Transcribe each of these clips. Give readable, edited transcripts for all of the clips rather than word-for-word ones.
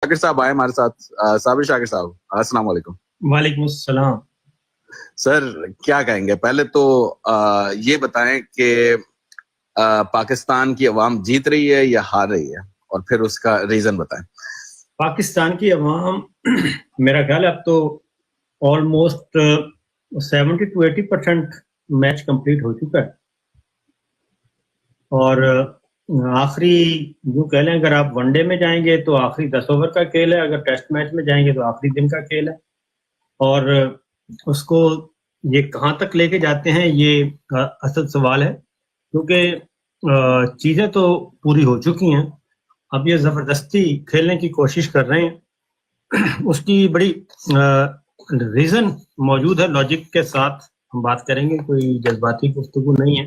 شاکر صاحب آئے ہمارے ساتھ. صابر شاکر صاحب السلام علیکم. وعلیکم السلام. سر کیا کہیں گے؟ پہلے تو یہ بتائیں کہ پاکستان کی عوام جیت رہی ہے یا ہار رہی ہے، اور پھر اس کا ریزن بتائیں. پاکستان کی عوام میرا خیال ہے اب تو آلموسٹ 70-80% میچ کمپلیٹ ہو چکا ہے، اور آخری یوں کہہ لیں اگر آپ ون ڈے میں جائیں گے تو آخری 10 اوور کا کھیل ہے، اگر ٹیسٹ میچ میں جائیں گے تو آخری دن کا کھیل ہے، اور اس کو یہ کہاں تک لے کے جاتے ہیں یہ اصل سوال ہے، کیونکہ چیزیں تو پوری ہو چکی ہیں، اب یہ زبردستی کھیلنے کی کوشش کر رہے ہیں. اس کی بڑی ریزن موجود ہے، لاجک کے ساتھ ہم بات کریں گے، کوئی جذباتی گفتگو نہیں ہے.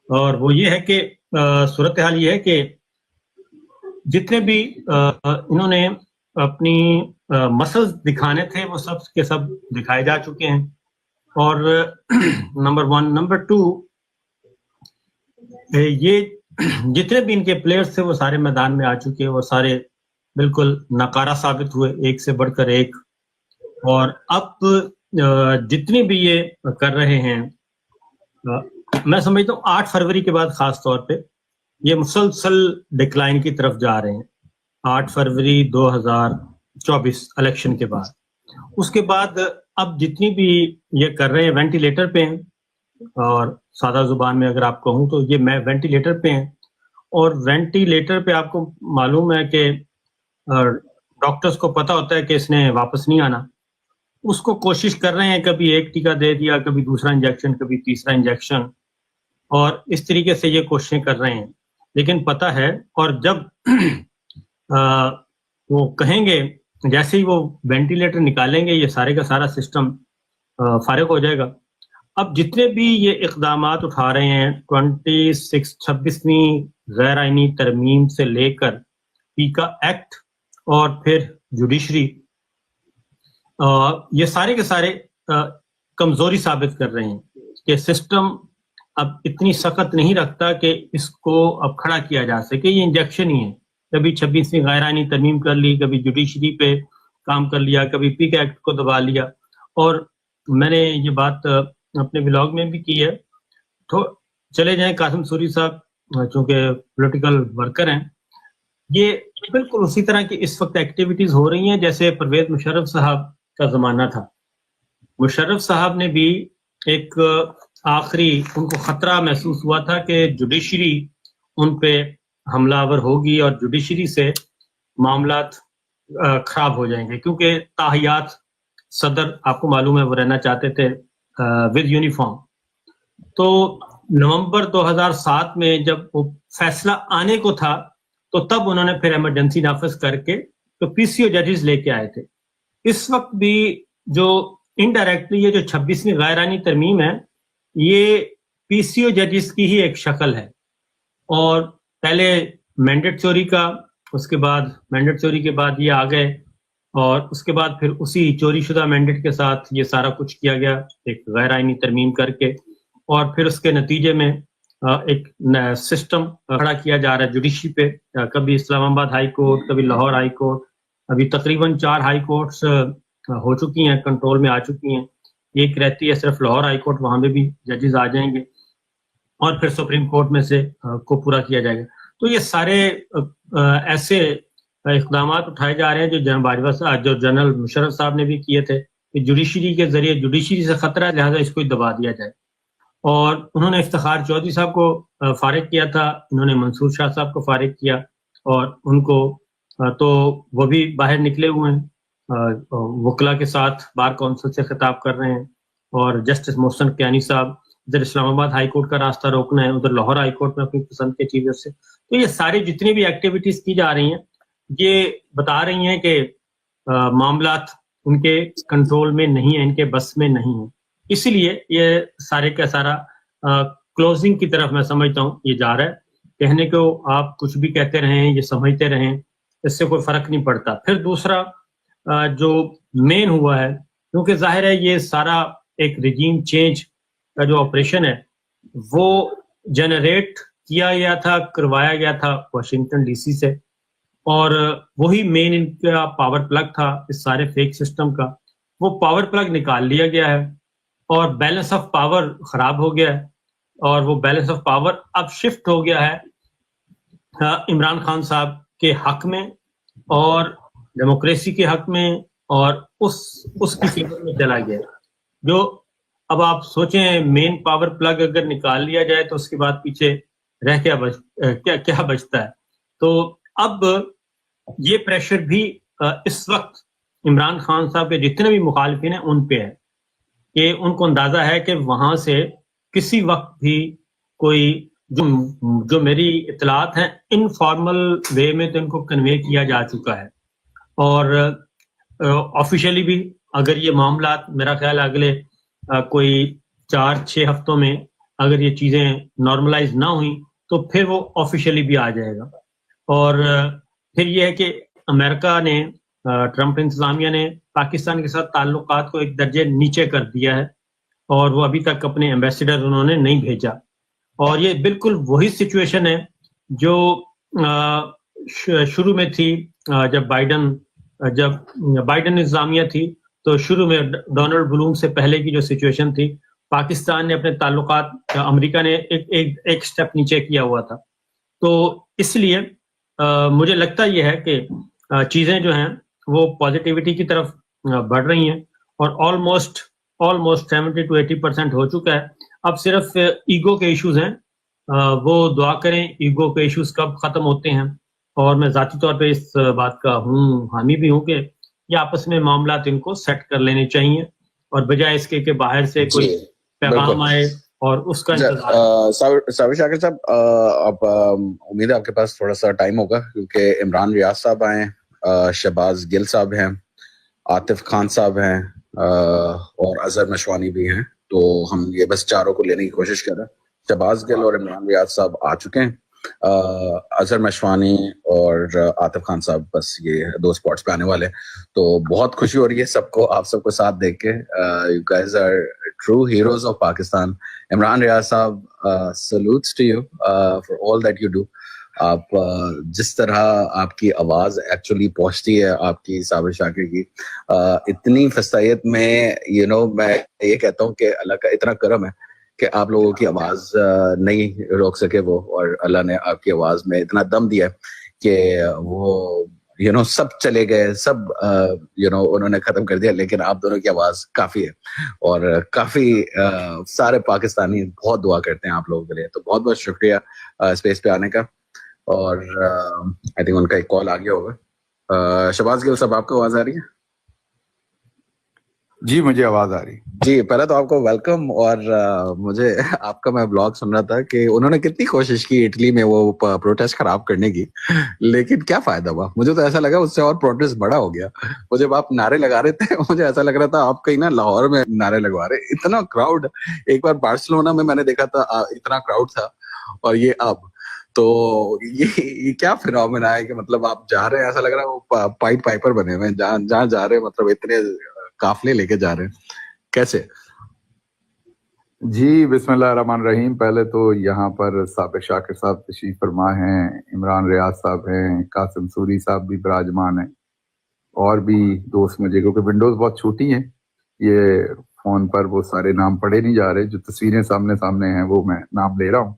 اور وہ یہ ہے کہ صورتحال یہ ہے کہ جتنے بھی انہوں نے اپنی مسلز دکھانے تھے وہ سب کے سب دکھائے جا چکے ہیں. اور نمبر 1 نمبر 2 یہ جتنے بھی ان کے پلیئرز تھے وہ سارے میدان میں آ چکے ہیں، وہ سارے بالکل ناکارہ ثابت ہوئے، ایک سے بڑھ کر ایک. اور اب جتنی بھی یہ کر رہے ہیں، میں سمجھتا ہوں 8 فروری کے بعد خاص طور پہ یہ مسلسل ڈکلائن کی طرف جا رہے ہیں. 8 فروری 2024 الیکشن کے بعد، اس کے بعد اب جتنی بھی یہ کر رہے ہیں وینٹیلیٹر پہ ہیں، اور سادہ زبان میں اگر آپ کہوں تو یہ میں وینٹیلیٹر پہ ہیں. اور وینٹیلیٹر پہ آپ کو معلوم ہے کہ ڈاکٹرز کو پتہ ہوتا ہے کہ اس نے واپس نہیں آنا، اس کو کوشش کر رہے ہیں، کبھی ایک ٹیکہ دے دیا، کبھی دوسرا انجیکشن، کبھی تیسرا انجیکشن، اور اس طریقے سے یہ کوششیں کر رہے ہیں. لیکن پتہ ہے، اور جب وہ کہیں گے جیسے ہی وہ وینٹیلیٹر نکالیں گے یہ سارے کا سارا سسٹم فارغ ہو جائے گا. اب جتنے بھی یہ اقدامات اٹھا رہے ہیں 26ویں غیر آئینی ترمیم سے لے کر پیکا ایکٹ اور پھر جوڈیشری، یہ سارے کے سارے کمزوری ثابت کر رہے ہیں کہ سسٹم اب اتنی سخت نہیں رکھتا کہ اس کو اب کھڑا کیا جا سکے. یہ انجیکشن ہی ہے، کبھی 26ویں غیر آئینی ترمیم کر لی، کبھی جوڈیشری پہ کام کر لیا، کبھی پیکا ایکٹ کو دبا لیا. اور میں نے یہ بات اپنے بلاگ میں بھی کی ہے. تو چلے جائیں قاسم سوری صاحب چونکہ پولیٹیکل ورکر ہیں، یہ بالکل اسی طرح کی اس وقت ایکٹیویٹیز ہو رہی ہیں جیسے پرویز مشرف صاحب کا زمانہ تھا. مشرف صاحب نے بھی ایک آخری ان کو خطرہ محسوس ہوا تھا کہ جوڈیشری ان پہ حملہ آور ہوگی اور جوڈیشری سے معاملات خراب ہو جائیں گے، کیونکہ تاحیات صدر آپ کو معلوم ہے وہ رہنا چاہتے تھے ود یونیفارم. تو نومبر 2007 میں جب وہ فیصلہ آنے کو تھا تو تب انہوں نے پھر ایمرجنسی نافذ کر کے تو پی سی او ججز لے کے آئے تھے. اس وقت بھی جو انڈائریکٹلی یہ جو 26ویں غیر آئینی ترمیم ہے یہ پی سی او ججز کی ہی ایک شکل ہے. اور پہلے مینڈیٹ چوری کا، اس کے بعد مینڈیٹ چوری کے بعد یہ آ گئے، اور اس کے بعد پھر اسی چوری شدہ مینڈیٹ کے ساتھ یہ سارا کچھ کیا گیا ایک غیر آئینی ترمیم کر کے، اور پھر اس کے نتیجے میں ایک سسٹم کھڑا کیا جا رہا ہے جوڈیشری پہ. کبھی اسلام آباد ہائی کورٹ، کبھی لاہور ہائی کورٹ، ابھی تقریباً 4 ہائی کورٹس ہو چکی ہیں، کنٹرول میں آ چکی ہیں. ایک رہتی ہے صرف لاہور ہائی کورٹ، وہاں میں بھی ججز آ جائیں گے، اور پھر سپریم کورٹ میں سے کو پورا کیا جائے گا. تو یہ سارے ایسے اقدامات اٹھائے جا رہے ہیں جو جناب باجوہ صاحب، جو جنرل مشرف صاحب نے بھی کیے تھے کہ جوڈیشری کے ذریعے، جوڈیشری سے خطرہ ہے لہٰذا اس کو دبا دیا جائے. اور انہوں نے افتخار چودھری صاحب کو فارغ کیا تھا، انہوں نے منصور شاہ صاحب کو فارغ کیا، اور ان کو تو وہ بھی باہر نکلے ہوئے ہیں، وکلا کے ساتھ بار کونسل سے خطاب کر رہے ہیں. اور جسٹس محسن کیانی صاحب ادھر اسلام آباد ہائی کورٹ کا راستہ روکنا ہے، ادھر لاہور ہائی کورٹ میں اپنی پسند کے چیزوں سے. تو یہ ساری جتنی بھی ایکٹیویٹیز کی جا رہی ہیں یہ بتا رہی ہیں کہ معاملات ان کے کنٹرول میں نہیں ہیں، ان کے بس میں نہیں ہیں. اسی لیے یہ سارے کا سارا کلوزنگ کی طرف میں سمجھتا ہوں یہ جا رہا ہے. کہنے کو آپ کچھ بھی کہتے رہیں، یہ سمجھتے رہیں، اس سے کوئی فرق نہیں پڑتا. پھر دوسرا جو مین ہوا ہے، کیونکہ ظاہر ہے یہ سارا ایک ریجیم چینج کا جو آپریشن ہے وہ جنریٹ کیا گیا تھا، کروایا گیا تھا واشنگٹن ڈی سی سے، اور وہی مین ان کا پاور پلگ تھا اس سارے فیک سسٹم کا. وہ پاور پلگ نکال لیا گیا ہے اور بیلنس آف پاور خراب ہو گیا ہے, اور وہ بیلنس آف پاور اب شفٹ ہو گیا ہے عمران خان صاحب کے حق میں اور ڈیموکریسی کے حق میں, اور اس کی فیور میں چلا گیا. جو اب آپ سوچیں مین پاور پلگ اگر نکال لیا جائے تو اس کے بعد پیچھے رہ کیا بچتا ہے. تو اب یہ پریشر بھی اس وقت عمران خان صاحب کے جتنے بھی مخالفین ہیں ان پہ ہے کہ ان کو اندازہ ہے کہ وہاں سے کسی وقت بھی کوئی جو میری اطلاعات ہیں انفارمل وے میں تو ان کو کنوے کیا جا چکا ہے, اور آفیشیلی بھی اگر یہ معاملات میرا خیال اگلے کوئی 4-6 ہفتوں میں اگر یہ چیزیں نارملائز نہ ہوئیں تو پھر وہ آفیشیلی بھی آ جائے گا. اور پھر یہ ہے کہ امریکہ نے ٹرمپ انتظامیہ نے پاکستان کے ساتھ تعلقات کو ایک درجے نیچے کر دیا ہے, اور وہ ابھی تک اپنے ایمبیسیڈر انہوں نے نہیں بھیجا. اور یہ بالکل وہی سچویشن ہے جو شروع میں تھی جب بائیڈن انتظامیہ تھی, تو شروع میں ڈونلڈ بلوم سے پہلے کی جو سچویشن تھی, پاکستان نے اپنے تعلقات امریکہ نے ایک سٹیپ نیچے کیا ہوا تھا. تو اس لیے مجھے لگتا یہ ہے کہ چیزیں جو ہیں وہ پازیٹیوٹی کی طرف بڑھ رہی ہیں, اور آلموسٹ 70-80% ہو چکا ہے. اب صرف ایگو کے ایشوز ہیں, وہ دعا کریں ایگو کے ایشوز کب ختم ہوتے ہیں. اور میں ذاتی طور پہ اس بات کا حامی بھی ہوں کہ یہ آپس میں معاملات ان کو سیٹ کر لینے چاہیے, اور بجائے اس کے کہ باہر سے کوئی پیغام آئے اور اس کا صابر شاکر صاحب, اب امید ہے آپ کے پاس تھوڑا سا ٹائم ہوگا کیونکہ عمران ریاض صاحب آئے, شہباز گل صاحب ہیں, عاطف خان صاحب ہیں, اور اظہر مشوانی بھی ہیں. تو ہم یہ بس چاروں کو لینے کی کوشش کر رہے ہیں. شہباز گل اور عمران ریاض صاحب آ چکے ہیں, اظہر مشوانی اور عاطف خان صاحب بس یہ 2 اسپاٹس پہ آنے والے. تو بہت خوشی ہو رہی ہے سب کو, آپ سب کو ساتھ دیکھ کے. You guys are true heroes of Pakistan. Imran Riaz Sahab, salutes to you for all that you do. آپ جس طرح آپ کی آواز ایکچولی پہنچتی ہے آپ کی صابر شاکر کی, اتنی فستائیت میں میں یہ کہتا ہوں کہ اللہ کا اتنا کرم ہے کہ آپ لوگوں کی آواز نہیں روک سکے وہ, اور اللہ نے آپ کی آواز میں اتنا دم دیا کہ وہ سب چلے گئے, سب انہوں نے ختم کر دیا, لیکن آپ دونوں کی آواز کافی ہے. اور کافی سارے پاکستانی بہت دعا کرتے ہیں آپ لوگوں کے لیے. تو بہت بہت شکریہ اسپیس پہ آنے کا. اور آئی تھنک ان کا ایک کال آ گیا ہوگا. شہباز گل صاحب, آپ کو آواز آ رہی ہے؟ جی مجھے آواز آ رہی. جی پہلے تو آپ کو ویلکم. اور مجھے آپ کا میں بلاگ سن رہا تھا کہ انہوں نے کتنی کوشش کی اٹلی میں وہ پروٹیسٹ خراب کرنے کی, لیکن کیا فائدہ ہوا. مجھے تو ایسا لگا اس سے اور پروٹیسٹ بڑا ہو گیا. وہ جب آپ نعرے لگا رہے تھے مجھے ایسا لگ رہا تھا آپ کہیں نا لاہور میں نعرے لگوا رہے. اتنا کراؤڈ, ایک بار بارسلونا میں نے دیکھا تھا اتنا کراؤڈ تھا, اور یہ اب تو یہ کیا فنومنا ہے کہ مطلب آپ جا رہے ہیں ایسا لگ رہا ہے وہ پائٹ پائپر بنے ہوئے ہیں, جہاں جا رہے ہیں مطلب اتنے قافلے لے کے جا رہے ہیں. کیسے؟ جی بسم اللہ الرحمن الرحیم. پہلے تو یہاں پر صابر شاکر صاحب تشریف فرما ہیں, عمران ریاض صاحب ہیں, قاسم سوری صاحب بھی براجمان ہیں, اور بھی دوست مجھے, کیونکہ ونڈوز بہت چھوٹی ہیں, یہ فون پر وہ سارے نام پڑھے نہیں جا رہے, جو تصویریں سامنے ہیں وہ میں نام لے رہا ہوں.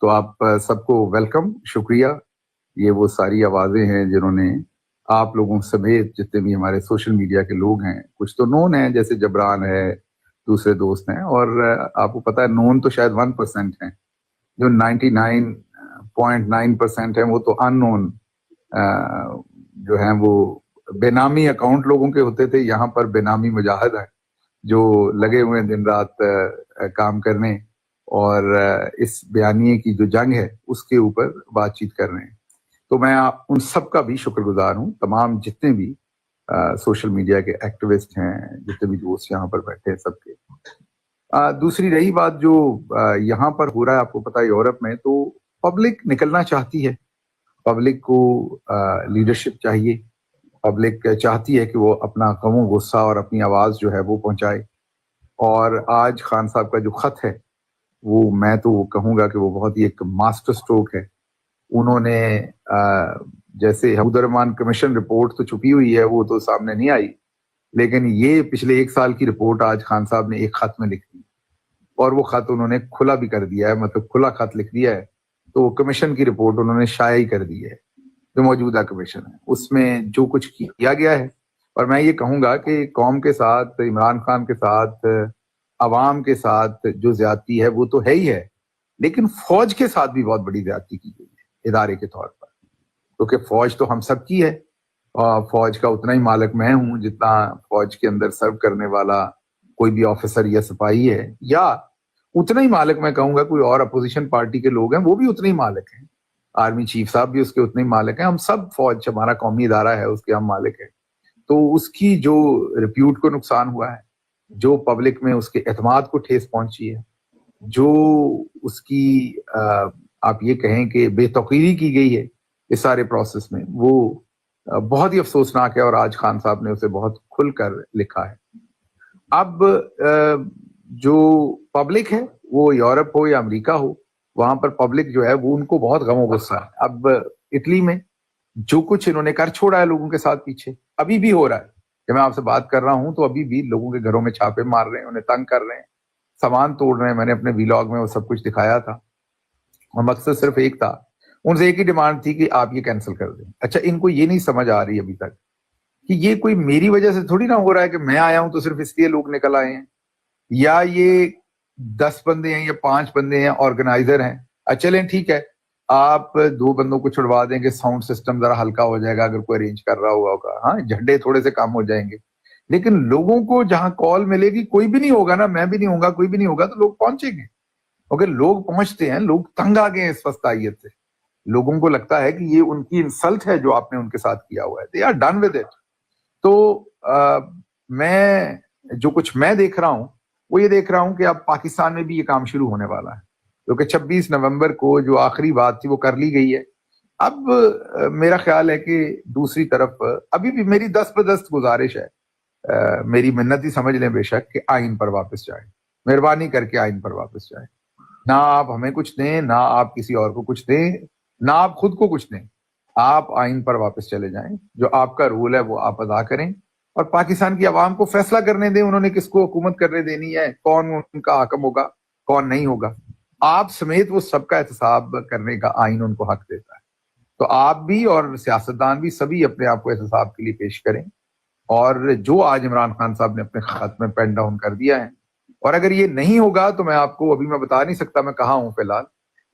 تو آپ سب کو ویلکم, شکریہ. یہ وہ ساری آوازیں ہیں جنہوں نے آپ لوگوں سمیت جتنے بھی ہمارے سوشل میڈیا کے لوگ ہیں, کچھ تو نون ہیں جیسے جبران ہے, دوسرے دوست ہیں, اور آپ کو پتا ہے نون تو شاید 1% ہیں, جو 99.9% ہیں وہ تو ان نون جو ہیں وہ بے نامی اکاؤنٹ لوگوں کے ہوتے تھے. یہاں پر بے نامی مجاہد ہیں جو لگے ہوئے ہیں دن رات کام کرنے, اور اس بیانیے کی جو جنگ ہے اس کے اوپر بات چیت کر رہے ہیں. تو میں ان سب کا بھی شکر گزار ہوں, تمام جتنے بھی سوشل میڈیا کے ایکٹیوسٹ ہیں, جتنے بھی دوست یہاں پر بیٹھے ہیں سب کے. دوسری رہی بات جو یہاں پر ہو رہا ہے, آپ کو پتا ہے یورپ میں تو پبلک نکلنا چاہتی ہے, پبلک کو لیڈرشپ چاہیے, پبلک چاہتی ہے کہ وہ اپنا غم و غصہ اور اپنی آواز جو ہے وہ پہنچائے. اور آج خان صاحب کا جو خط ہے وہ میں تو کہوں گا کہ وہ بہت ہی ایک ماسٹر سٹروک ہے. انہوں نے جیسے حمود الرحمان کمیشن رپورٹ تو چھپی ہوئی ہے, وہ تو سامنے نہیں آئی, لیکن یہ پچھلے 1 سال کی رپورٹ آج خان صاحب نے ایک خط میں لکھ دی, اور وہ خط انہوں نے کھلا بھی کر دیا ہے, مطلب کھلا خط لکھ دیا ہے. تو کمیشن کی رپورٹ انہوں نے شائع ہی کر دی ہے, جو موجودہ کمیشن ہے اس میں جو کچھ کیا گیا ہے. اور میں یہ کہوں گا کہ قوم کے ساتھ, عمران خان کے ساتھ, عوام کے ساتھ جو زیادتی ہے وہ تو ہے ہی ہے, لیکن فوج کے ساتھ بھی بہت بڑی زیادتی کی گئی ہے ادارے کے طور پر, کیونکہ فوج تو ہم سب کی ہے, اور فوج کا اتنا ہی مالک میں ہوں جتنا فوج کے اندر سرو کرنے والا کوئی بھی آفیسر یا سپاہی ہے, یا اتنا ہی مالک میں کہوں گا کوئی اور اپوزیشن پارٹی کے لوگ ہیں وہ بھی اتنے ہی مالک ہیں, آرمی چیف صاحب بھی اس کے اتنے ہی مالک ہیں, ہم سب فوج, ہمارا قومی ادارہ ہے, اس کے ہم مالک ہیں. تو اس کی جو ریپیوٹ کو نقصان ہوا ہے, جو پبلک میں اس کے اعتماد کو ٹھیس پہنچی ہے, جو اس کی آپ یہ کہیں کہ بے توقیری کی گئی ہے اس سارے پروسیس میں, وہ بہت ہی افسوسناک ہے, اور آج خان صاحب نے اسے بہت کھل کر لکھا ہے. اب جو پبلک ہے وہ یورپ ہو یا امریکہ ہو, وہاں پر پبلک جو ہے وہ ان کو بہت غم و غصہ ہے. اب اٹلی میں جو کچھ انہوں نے کر چھوڑا ہے لوگوں کے ساتھ پیچھے, ابھی بھی ہو رہا ہے. کہ میں آپ سے بات کر رہا ہوں تو ابھی بھی لوگوں کے گھروں میں چھاپے مار رہے ہیں, انہیں تنگ کر رہے ہیں, سامان توڑ رہے ہیں. میں نے اپنے ویلاگ میں وہ سب کچھ دکھایا تھا, اور مقصد صرف ایک تھا, ان سے ایک ہی ڈیمانڈ تھی کہ آپ یہ کینسل کر دیں. اچھا, ان کو یہ نہیں سمجھ آ رہی ابھی تک کہ یہ کوئی میری وجہ سے تھوڑی نہ ہو رہا ہے کہ میں آیا ہوں تو صرف اس لیے لوگ نکل آئے ہیں, یا یہ 10 بندے ہیں یا 5 بندے ہیں آرگنائزر ہیں. چلیں ٹھیک ہے, آپ 2 بندوں کو چھڑوا دیں کہ ساؤنڈ سسٹم ذرا ہلکا ہو جائے گا اگر کوئی ارینج کر رہا ہوگا, ہاں جھنڈے تھوڑے سے کم ہو جائیں گے. لیکن لوگوں کو جہاں کال ملے گی, کوئی بھی نہیں ہوگا نا, میں بھی نہیں ہوں گا, کوئی بھی نہیں ہوگا, تو لوگ پہنچیں گے. کیونکہ لوگ پہنچتے ہیں, لوگ تنگ آ گئے ہیں اس وسطائیت سے. لوگوں کو لگتا ہے کہ یہ ان کی انسلٹ ہے جو آپ نے ان کے ساتھ کیا ہوا ہے. They are done with it. تو میں جو کچھ میں دیکھ رہا ہوں وہ یہ دیکھ رہا ہوں کہ اب پاکستان میں بھی یہ کام شروع ہونے والا ہے, کیونکہ 26 نومبر کو جو آخری بات تھی وہ کر لی گئی ہے. اب میرا خیال ہے کہ دوسری طرف ابھی بھی میری دست بدست گزارش ہے, میری منت ہی سمجھ لیں بے شک, کہ آئین پر واپس جائیں, مہربانی کر کے آئین پر واپس جائیں. نہ آپ ہمیں کچھ دیں, نہ آپ کسی اور کو کچھ دیں, نہ آپ خود کو کچھ دیں, آپ آئین پر واپس چلے جائیں. جو آپ کا رول ہے وہ آپ ادا کریں, اور پاکستان کی عوام کو فیصلہ کرنے دیں انہوں نے کس کو حکومت کرنے دینی ہے, کون ان کا حاکم ہوگا, کون نہیں ہوگا. آپ سمیت وہ سب کا احتساب کرنے کا آئین ان کو حق دیتا ہے. تو آپ بھی اور سیاستدان بھی سبھی اپنے آپ کو احتساب کے لیے پیش کریں. اور جو آج عمران خان صاحب نے اپنے خط میں پین ڈاؤن کر دیا ہے, اور اگر یہ نہیں ہوگا تو میں آپ کو ابھی میں بتا نہیں سکتا میں کہاں ہوں فی الحال,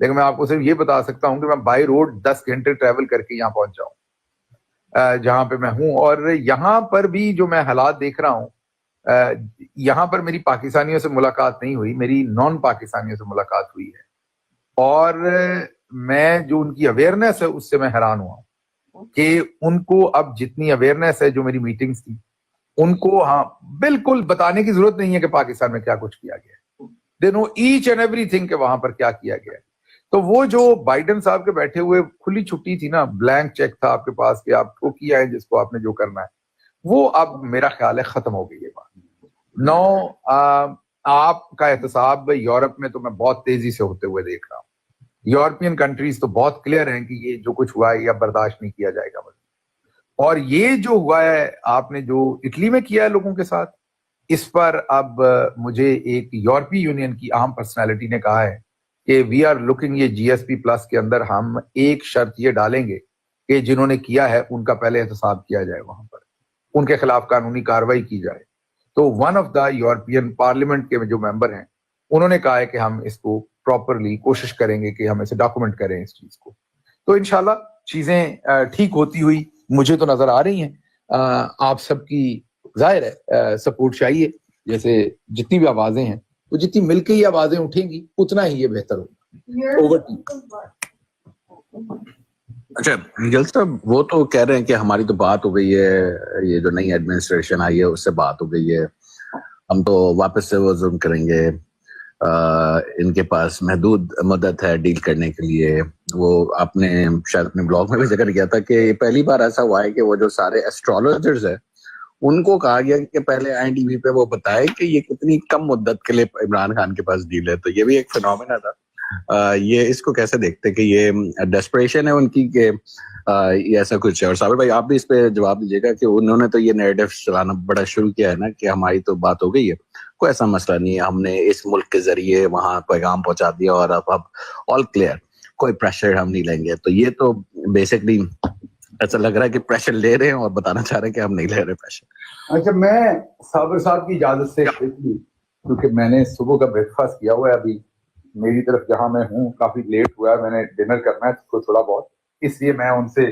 لیکن میں آپ کو صرف یہ بتا سکتا ہوں کہ میں بائی روڈ 10 گھنٹے ٹریول کر کے یہاں پہنچ جاؤں جہاں پہ میں ہوں. اور یہاں پر بھی جو میں حالات دیکھ رہا ہوں, یہاں پر میری پاکستانیوں سے ملاقات نہیں ہوئی, میری نان پاکستانیوں سے ملاقات ہوئی ہے, اور میں جو ان کی اویئرنیس ہے اس سے میں حیران ہوا کہ ان کو اب جتنی اویئرنیس ہے, جو میری میٹنگز تھی ان کو ہاں بالکل بتانے کی ضرورت نہیں ہے کہ پاکستان میں کیا کچھ کیا گیا ہے. دے نو ایچ اینڈ ایوری تھنگ کہ وہاں پر کیا کیا گیا ہے. تو وہ جو بائیڈن صاحب کے بیٹھے ہوئے کھلی چھٹی تھی نا, بلینک چیک تھا آپ کے پاس کہ آپ کو کیا ہے جس کو آپ نے جو کرنا ہے, وہ اب میرا خیال ہے ختم ہو گئی ہے بات. نو آپ کا احتساب یورپ میں تو میں بہت تیزی سے ہوتے ہوئے دیکھ رہا ہوں. یورپین کنٹریز تو بہت کلیئر ہیں کہ یہ جو کچھ ہوا ہے یہ برداشت نہیں کیا جائے گا. اور یہ جو ہوا ہے آپ نے جو اٹلی میں کیا ہے لوگوں کے ساتھ, اس پر اب مجھے ایک یورپی یونین کی اہم پرسنالٹی نے کہا ہے کہ وی آر لوکنگ, یہ جی ایس پی پلس کے اندر ہم ایک شرط یہ ڈالیں گے کہ جنہوں نے کیا ہے ان کا پہلے احتساب کیا جائے, وہاں پر ان کے خلاف قانونی کارروائی کی جائے. تو one of the European parliament کے جو ممبر ہیں انہوں نے کہا ہے کہ ہم اس کو پراپرلی کوشش کریں گے کہ ہم اسے ڈاکومنٹ کریں اس چیز کو. تو انشاءاللہ چیزیں ٹھیک ہوتی ہوئی مجھے تو نظر آ رہی ہیں. آپ سب کی ظاہر ہے سپورٹ چاہیے, جیسے جتنی بھی آوازیں ہیں وہ جتنی مل کے ہی آوازیں اٹھیں گی اتنا ہی یہ بہتر ہوگا. اچھا جل صاحب, وہ تو کہہ رہے ہیں کہ ہماری تو بات ہو گئی ہے, یہ جو نئی ایڈمنسٹریشن آئی ہے اس سے بات ہو گئی ہے, ہم تو واپس سے وہ ظلم کریں گے, ان کے پاس محدود مدت ہے ڈیل کرنے کے لیے. وہ آپ نے شاید اپنے بلاگ میں بھی ذکر کیا تھا کہ پہلی بار ایسا ہوا ہے کہ وہ جو سارے ایسٹرولوجرز ہیں ان کو کہا گیا کہ پہلے آئی ٹی وی پہ وہ بتائے کہ یہ کتنی کم مدت کے لیے عمران خان کے پاس ڈیل ہے. تو یہ بھی ایک فینومینا تھا. یہ اس کو کیسے دیکھتے کہ یہ ڈیسپریشن ہے ان کی کہ یہ ایسا کچھ ہے؟ اور صابر بھائی آپ بھی اس پہ جواب دیجیے گا کہ انہوں نے تو یہ نیریٹو چلانا بڑا شروع کیا ہے نا کہ ہماری تو بات ہو گئی ہے, کوئی ایسا مسئلہ نہیں ہے, ہم نے اس ملک کے ذریعے وہاں پیغام پہنچا دیا اور اب آل کلیئر, کوئی پریشر ہم نہیں لیں گے. تو یہ تو بیسکلی ایسا لگ رہا ہے کہ پریشر لے رہے ہیں اور بتانا چاہ رہے ہیں کہ ہم نہیں لے رہے پریشر. اچھا, میں صابر صاحب کی اجازت سے کیونکہ میں نے صبح کا بریک فاسٹ کیا ہوا ہے, ابھی میری طرف جہاں میں ہوں کافی لیٹ ہوا ہے, میں نے ڈنر کرنا ہے تو تھوڑا بہت, اس لیے میں ان سے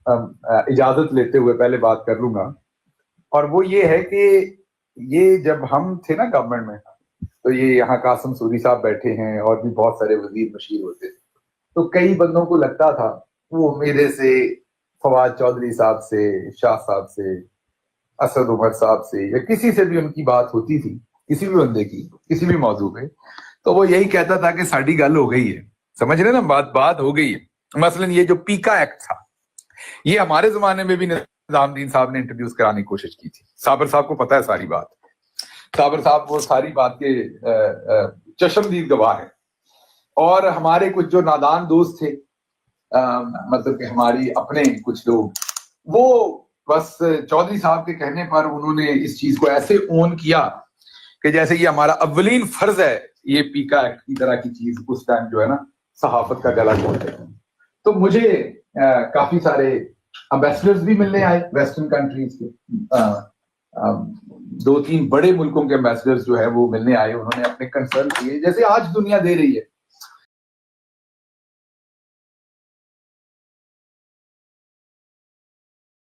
اجازت لیتے ہوئے پہلے بات کر لوں گا. اور وہ یہ ہے کہ یہ جب ہم تھے نا گورنمنٹ میں, تو یہ یہاں قاسم سوری صاحب بیٹھے ہیں اور بھی بہت سارے وزیر مشیر ہوتے تھے, تو کئی بندوں کو لگتا تھا وہ میرے سے, فواد چودھری صاحب سے, شاہ صاحب سے, اسد عمر صاحب سے, یا کسی سے بھی ان کی بات ہوتی تھی, کسی بھی بندے کی کسی بھی موضوع پہ, تو وہ یہی کہتا تھا کہ ساڑی گل ہو گئی ہے, سمجھ رہے نا, بات ہو گئی ہے. مثلا یہ جو پیکا ایکٹ تھا, یہ ہمارے زمانے میں بھی نظام الدین صاحب نے انٹروڈیوس کرانے کی کوشش کی تھی. صابر صاحب کو پتا ہے ساری بات, صابر صاحب وہ ساری بات کے چشمدید گواہ ہیں. اور ہمارے کچھ جو نادان دوست تھے, مطلب کہ ہماری اپنے کچھ لوگ, وہ بس چودھری صاحب کے کہنے پر انہوں نے اس چیز کو ایسے اون کیا کہ جیسے یہ ہمارا اولین فرض ہے یہ پیکا ایکٹ کی طرح کی چیز اس ٹائم جو ہے نا صحافت کا گلا کھولتے ہیں. تو مجھے کافی سارے امبیسڈرز بھی ملنے آئے ویسٹرن کنٹریز کے, 2-3 بڑے ملکوں کے امبیسڈرز جو ہے وہ ملنے آئے, انہوں نے اپنے کنسرن کیے جیسے آج دنیا دے رہی ہے